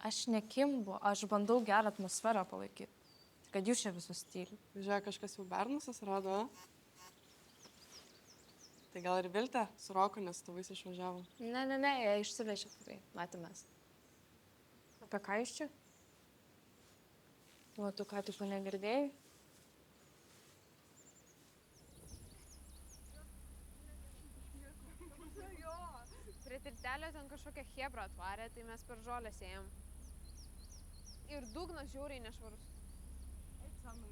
Aš nekimbu, aš bandau gerą atmosferą palaikyti. Kad jūs čia visus tyli. Žiūrėk, kažkas jau bernus atsirado. Tai gal ir Viltė su Roku, nes tavais išvažiavo. Ne, jie išsivežė tikrai, matėmės. Apie ką iš čia? O tu ką tik negirdėjai? Prie tiltelio ten kažkokią chebrą atvarė, tai mes per žolės ėjom. Ir dugnas žiauriai nešvarus. Eik, samai.